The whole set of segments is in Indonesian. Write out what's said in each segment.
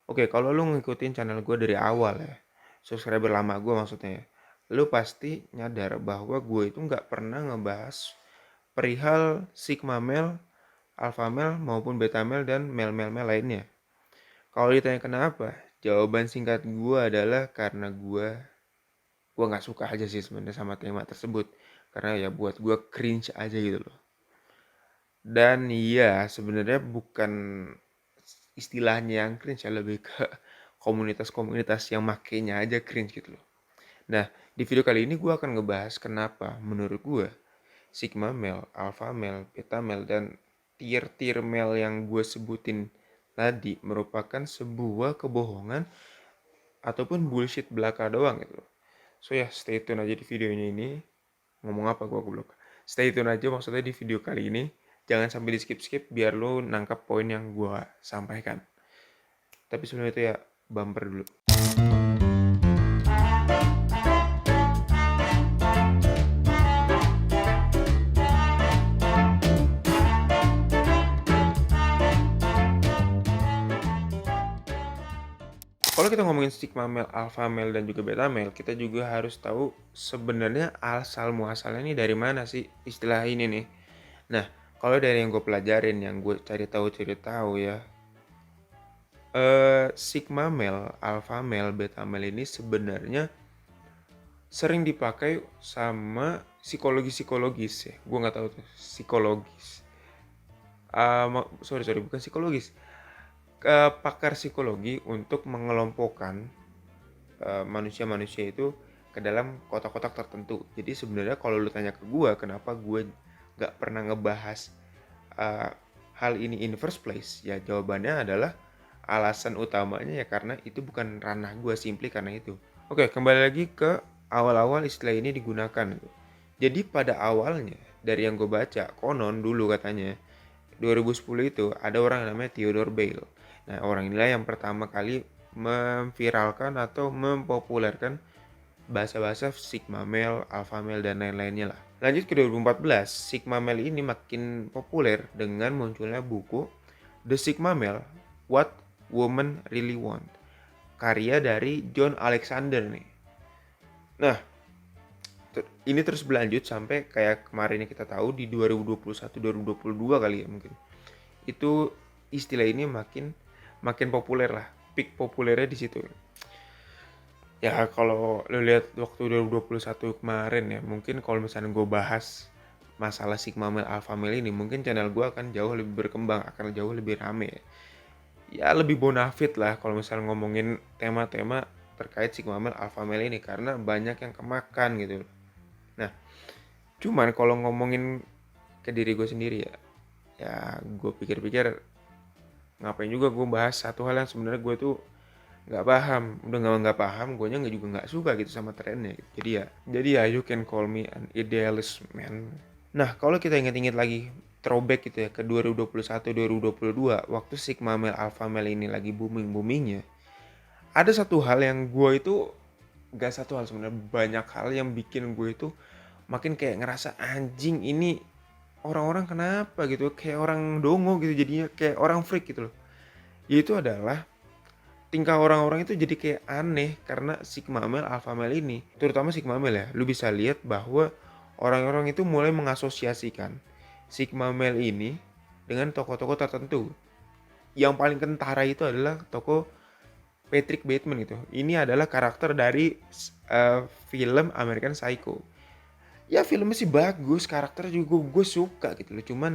Oke, kalau lu ngikutin channel gue dari awal ya, subscriber lama gue maksudnya ya, lu pasti nyadar bahwa gue itu nggak pernah ngebahas perihal Sigma male, Alpha male maupun Beta male dan male lainnya. Kalau ditanya kenapa, jawaban singkat gue adalah karena gue nggak suka aja sih sebenarnya sama tema tersebut. Karena ya buat gue cringe aja gitu loh. Dan iya sebenarnya bukan istilahnya yang cringe ya, lebih ke komunitas-komunitas yang makainya aja cringe gitu loh. Nah, di video kali ini gue akan ngebahas kenapa menurut gue Sigma male, Alpha male, Beta male, dan tier-tier male yang gue sebutin tadi merupakan sebuah kebohongan ataupun bullshit belaka doang gitu. So ya, stay tune aja di videonya ini. Ngomong apa gue goblok. Stay tune aja maksudnya di video kali ini. Jangan sampai di skip-skip biar lo nangkap poin yang gue sampaikan. Tapi sebelum itu ya, bumper dulu. Kalau kita ngomongin Sigma male, Alpha male, dan juga Beta male, kita juga harus tahu sebenarnya asal muasalnya ini dari mana sih istilah ini nih. Nah, kalau dari yang gue pelajarin, yang gue cari tahu ya, Sigma male, Alpha male, Beta male ini sebenarnya sering dipakai sama psikologis ya. Gue nggak tahu tuh psikologis. Sorry bukan psikologis. Pakar psikologi untuk mengelompokkan manusia-manusia itu ke dalam kotak-kotak tertentu. Jadi sebenarnya kalau lu tanya ke gue, kenapa gue nggak pernah ngebahas uh, hal ini in first place, ya jawabannya adalah alasan utamanya ya karena itu bukan ranah gue, simply karena itu. Oke, kembali lagi ke awal-awal istilah ini digunakan. Jadi pada awalnya dari yang gue baca, konon dulu katanya 2010 itu ada orang yang namanya Theodore Bale. Nah, orang inilah yang pertama kali memviralkan atau mempopulerkan bahasa-bahasa Sigma male, Alpha male, dan lain-lainnya lah. Lanjut ke 2014, Sigma male ini makin populer dengan munculnya buku The Sigma Male, What Women Really Want, karya dari John Alexander nih. Nah, ini terus berlanjut sampai kayak kemarin yang kita tahu di 2021-2022 kali ya mungkin. Itu istilah ini makin populer lah, peak populernya di situ. Ya kalau lo lihat waktu 2021 kemarin ya, mungkin kalau misalnya gue bahas masalah Sigma male Alpha male ini, mungkin channel gue akan jauh lebih berkembang, akan jauh lebih rame ya. Ya lebih bonafit lah kalau misalnya ngomongin tema-tema terkait Sigma male Alpha male ini, karena banyak yang kemakan gitu. Nah, cuman kalau ngomongin ke diri gue sendiri ya gue pikir-pikir ngapain juga gue bahas satu hal yang sebenarnya gue tuh nggak paham. Udah nggak paham, gue nya juga nggak suka gitu sama trennya gitu. Jadi ya you can call me an idealist man. Nah, kalau kita inget-inget lagi throwback gitu ya ke 2021-2022 waktu Sigma male Alpha male ini lagi boomingnya, ada satu hal yang gue itu gak satu hal sebenarnya, banyak hal yang bikin gue itu makin kayak ngerasa anjing ini orang-orang kenapa gitu, kayak orang dongo gitu, jadinya kayak orang freak gitu loh. Yaitu adalah tingkah orang-orang itu jadi kayak aneh karena Sigma male Alpha male ini, terutama Sigma male ya. Lu bisa lihat bahwa orang-orang itu mulai mengasosiasikan Sigma male ini dengan tokoh-tokoh tertentu. Yang paling kentara itu adalah tokoh Patrick Bateman gitu. Ini adalah karakter dari film American Psycho. Ya filmnya sih bagus, karakter juga gue suka gitu loh. Cuman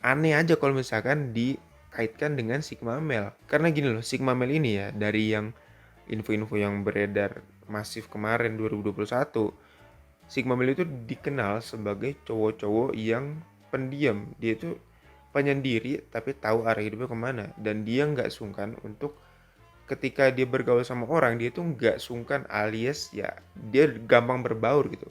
aneh aja kalau misalkan dikaitkan dengan Sigma male. Karena gini loh, Sigma male ini ya, dari yang info-info yang beredar masif kemarin 2021, Sigma male itu dikenal sebagai cowok-cowok yang pendiam. Dia itu penyendiri tapi tahu arah hidupnya kemana, dan dia nggak sungkan untuk ketika dia bergaul sama orang, dia tuh nggak sungkan alias ya dia gampang berbaur gitu.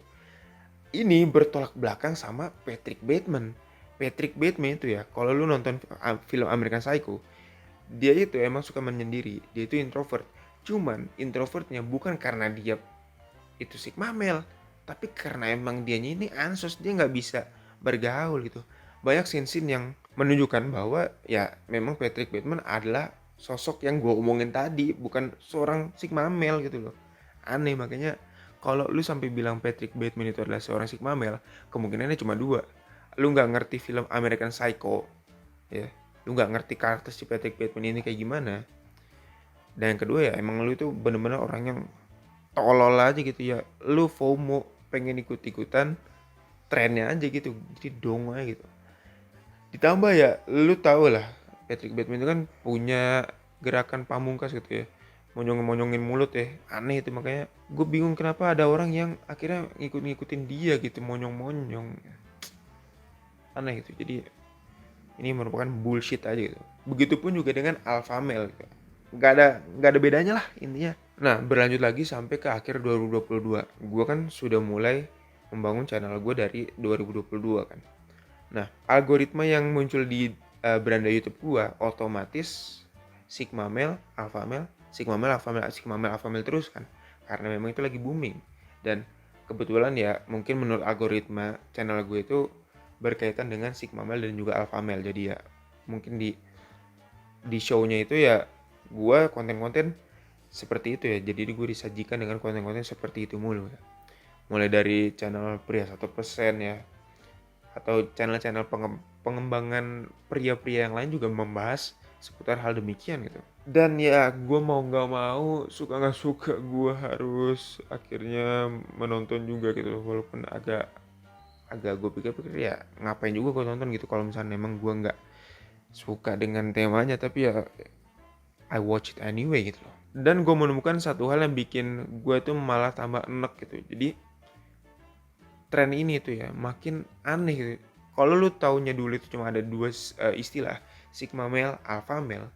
Ini bertolak belakang sama Patrick Bateman. Patrick Bateman itu ya, kalau lu nonton film American Psycho, dia itu emang suka menyendiri, dia itu introvert. Cuman introvertnya bukan karena dia itu Sigma male, tapi karena emang dianya ini ansos, dia nggak bisa bergaul gitu. Banyak scene-scene yang menunjukkan bahwa ya memang Patrick Bateman adalah sosok yang gue omongin tadi, bukan seorang Sigma male gitu loh. Aneh. Makanya kalau lu sampai bilang Patrick Bateman itu adalah seorang Sigma male, kemungkinannya cuma dua. Lu nggak ngerti film American Psycho, ya. Lu nggak ngerti karakter si Patrick Bateman ini kayak gimana. Dan yang kedua ya, emang lu itu bener-bener orang yang tolol aja gitu ya. Lu FOMO, pengen ikut-ikutan trennya aja gitu, jadi dong aja gitu. Ditambah ya, lu tau lah, Patrick Bateman itu kan punya gerakan pamungkas gitu ya, monyong-monyongin mulut ya, aneh itu. Makanya gue bingung kenapa ada orang yang akhirnya ngikutin dia gitu, monyong-monyong, aneh gitu. Jadi ini merupakan bullshit aja gitu. Begitupun juga dengan alpha male gitu. Nggak ada bedanya lah intinya. Nah, berlanjut lagi sampai ke akhir 2022, gue kan sudah mulai membangun channel gue dari 2022 kan. Nah, algoritma yang muncul di beranda YouTube gua otomatis Sigma male, alpha male, Sigma male, alpha male, Sigma male, alpha male terus kan. Karena memang itu lagi booming. Dan kebetulan ya mungkin menurut algoritma channel gue itu berkaitan dengan Sigma male dan juga alpha male. Jadi ya mungkin di show-nya itu ya gua konten-konten seperti itu ya. Jadi gue disajikan dengan konten-konten seperti itu mulu ya. Mulai dari channel pria 1% ya, atau channel-channel pengembangan pria-pria yang lain juga membahas seputar hal demikian gitu. Dan ya gue mau nggak mau, suka nggak suka, gue harus akhirnya menonton juga gitu. Walaupun agak gue pikir-pikir ya ngapain juga gue nonton gitu kalau misalnya memang gue nggak suka dengan temanya, tapi ya I watch it anyway gitu loh. Dan gue menemukan satu hal yang bikin gue tuh malah tambah enek gitu. Jadi tren ini tuh ya makin aneh gitu. Kalau lu taunya dulu itu cuma ada dua istilah, Sigma male, Alpha male,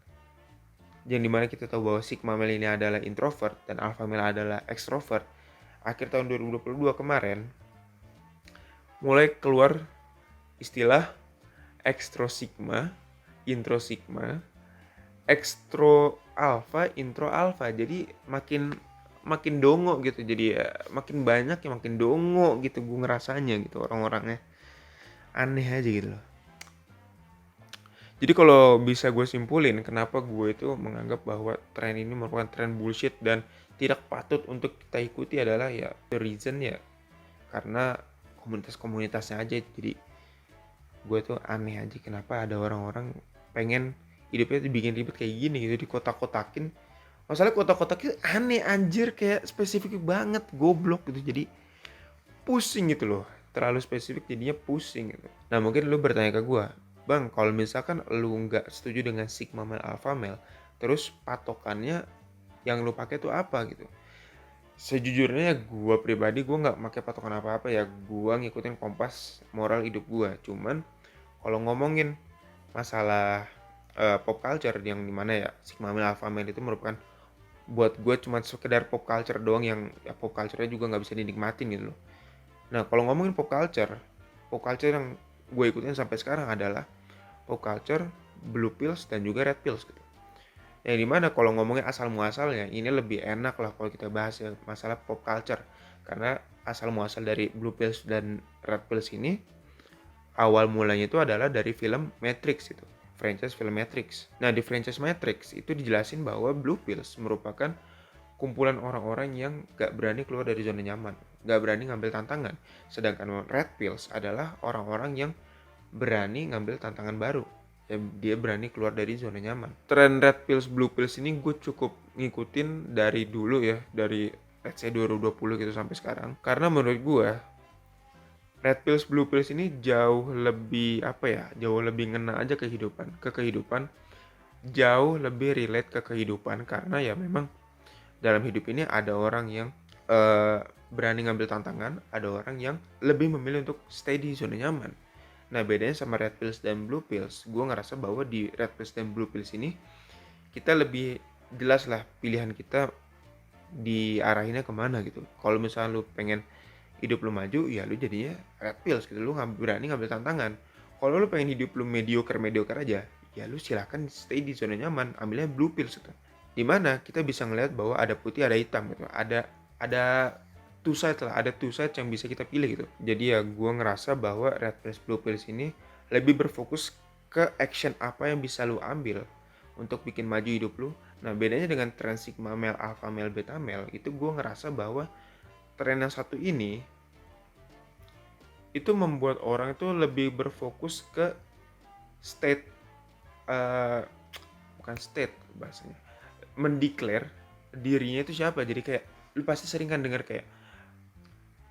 yang dimana kita tahu bahwa Sigma male ini adalah introvert dan Alpha male adalah extrovert. Akhir tahun 2022 kemarin mulai keluar istilah extro sigma, intro sigma, extro alpha, intro alpha. Jadi makin dongo gitu. Jadi ya makin banyak ya makin dongo gitu gue ngerasanya gitu orang-orangnya. Aneh aja gitu loh. Jadi kalau bisa gue simpulin kenapa gue itu menganggap bahwa tren ini merupakan tren bullshit dan tidak patut untuk kita ikuti adalah ya the reason ya karena komunitas-komunitasnya aja. Jadi gue tuh aneh aja kenapa ada orang-orang pengen hidupnya tuh bikin ribet kayak gini gitu, di kotak-kotakin. Masalah kotak-kotaknya aneh anjir, kayak spesifik banget, goblok gitu. Jadi pusing gitu loh, terlalu spesifik jadinya pusing gitu. Nah mungkin lu bertanya ke gue, bang kalau misalkan lu nggak setuju dengan Sigma male Alpha male, terus patokannya yang lu pakai tuh apa gitu? Sejujurnya gue pribadi gue nggak pakai patokan apa-apa ya, gue ngikutin kompas moral hidup gue. Cuman kalau ngomongin masalah pop culture yang dimana ya Sigma male Alpha male itu merupakan buat gue cuma sekedar pop culture doang yang ya pop culture-nya juga nggak bisa dinikmatin gitu loh. Nah kalau ngomongin pop culture yang gue ikutin sampai sekarang adalah pop culture, blue pills dan juga red pills gitu. Yang dimana kalau ngomongin asal muasalnya ini lebih enak lah kalau kita bahas ya masalah pop culture, karena asal muasal dari blue pills dan red pills ini awal mulanya itu adalah dari film Matrix itu, franchise film Matrix. Nah di franchise Matrix itu dijelasin bahwa blue pills merupakan kumpulan orang-orang yang gak berani keluar dari zona nyaman, gak berani ngambil tantangan. Sedangkan red pills adalah orang-orang yang berani ngambil tantangan baru, ya, dia berani keluar dari zona nyaman. Tren red pills, blue pills ini gue cukup ngikutin dari dulu ya, dari let's say 2020 gitu sampai sekarang. Karena menurut gue red pills, blue pills ini jauh lebih jauh lebih ngena aja ke kehidupan, jauh lebih relate ke kehidupan. Karena ya memang dalam hidup ini ada orang yang berani ngambil tantangan, ada orang yang lebih memilih untuk stay di zona nyaman. Nah bedanya sama red pills dan blue pills, gue ngerasa bahwa di red pills dan blue pills ini kita lebih jelas lah pilihan kita diarahinnya kemana gitu. Kalau misalnya lu pengen hidup lu maju, ya lu jadinya red pills gitu, lu berani ngambil tantangan. Kalau lu pengen hidup lu mediocre aja, ya lu silahkan stay di zona nyaman, ambilnya blue pills gitu. Dimana kita bisa ngeliat bahwa ada putih ada hitam gitu, ada two sides yang bisa kita pilih gitu. Jadi ya gue ngerasa bahwa red pills blue pills ini lebih berfokus ke action apa yang bisa lu ambil untuk bikin maju hidup lu. Nah bedanya dengan tren sigma male, alpha male, beta male, itu gue ngerasa bahwa tren yang satu ini itu membuat orang itu lebih berfokus ke state, uh, bukan state bahasanya, mendeclare dirinya itu siapa. Jadi kayak lu pasti sering kan dengar kayak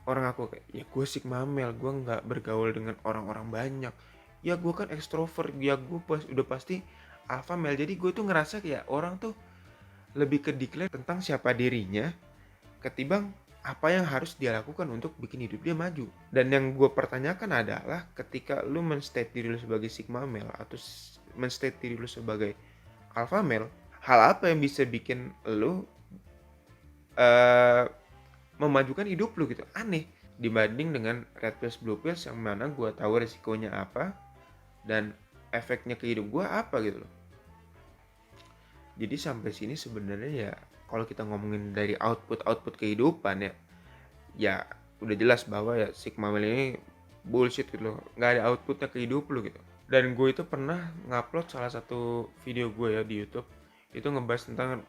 orang aku kayak, ya gue sigma male, gue nggak bergaul dengan orang-orang banyak, ya gue kan ekstrovert, ya gue udah pasti alpha male. Jadi gue tuh ngerasa kayak orang tuh lebih ke declare tentang siapa dirinya ketimbang apa yang harus dia lakukan untuk bikin hidup dia maju. Dan yang gue pertanyakan adalah ketika lu menstate diri lu sebagai sigma male atau menstate diri lu sebagai alpha male, hal apa yang bisa bikin lu memajukan hidup lu gitu? Aneh dibanding dengan red pills blue pills yang mana gue tahu resikonya apa dan efeknya ke hidup gue apa gitu loh. Jadi sampai sini sebenarnya ya kalau kita ngomongin dari output kehidupan ya udah jelas bahwa ya sigma male ini bullshit gitu loh, nggak ada outputnya ke hidup lu gitu. Dan gue itu pernah ngupload salah satu video gue ya di YouTube, itu ngebahas tentang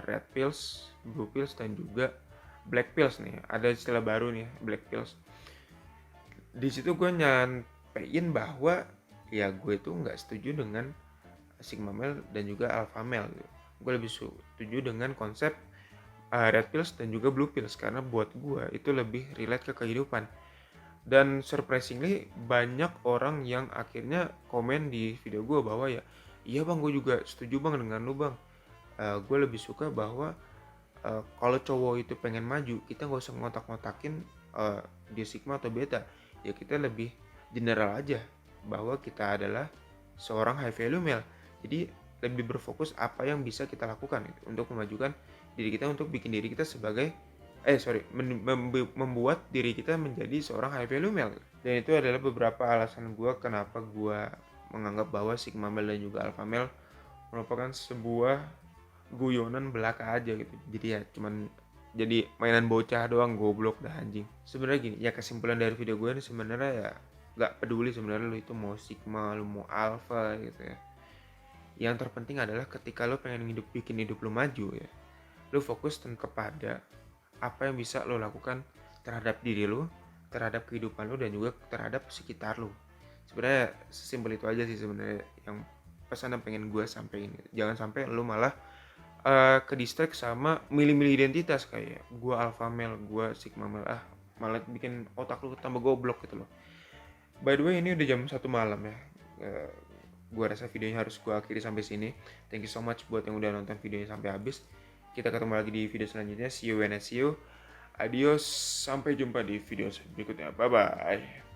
red pills, blue pills, dan juga black pills nih. Ada istilah baru nih, black pills. Di situ gue nyampein bahwa ya gue itu nggak setuju dengan sigma male dan juga alpha male gitu. Gue lebih setuju dengan konsep red pills dan juga blue pills karena buat gue itu lebih relate ke kehidupan. Dan surprisingly banyak orang yang akhirnya komen di video gue bahwa ya iya bang, gue juga setuju bang dengan lu bang. Gue lebih suka bahwa kalau cowok itu pengen maju, kita nggak usah ngotak-ngotakin dia sigma atau beta. Ya kita lebih general aja bahwa kita adalah seorang high value male. Jadi lebih berfokus apa yang bisa kita lakukan gitu, untuk memajukan diri kita, untuk bikin diri kita sebagai membuat diri kita menjadi seorang high value male. Dan itu adalah beberapa alasan gue kenapa gue menganggap bahwa sigma male dan juga alpha male merupakan sebuah guyonan belaka aja gitu. Jadi ya cuman jadi mainan bocah doang, goblok dah anjing. Sebenarnya gini, ya kesimpulan dari video gue ini sebenarnya ya nggak peduli sebenarnya lu itu mau sigma, lu mau alpha gitu ya. Yang terpenting adalah ketika lu pengen bikin hidup lu maju ya, lu fokus kepada apa yang bisa lo lakukan terhadap diri lo, terhadap kehidupan lo, dan juga terhadap sekitar lo. Sebenarnya sesimpel itu aja sih sebenarnya yang pesan yang pengen gue sampein. Jangan sampai lo malah ke distract sama milih-milih identitas kayak gue alpha male, gue sigma male, malah bikin otak lo tambah goblok gitu loh. By the way ini udah jam 1 malam ya. Gue rasa videonya harus gue akhiri sampai sini. Thank you so much buat yang udah nonton videonya sampai habis. Kita ketemu lagi di video selanjutnya. See you when I see you. Adios, sampai jumpa di video berikutnya. Bye bye.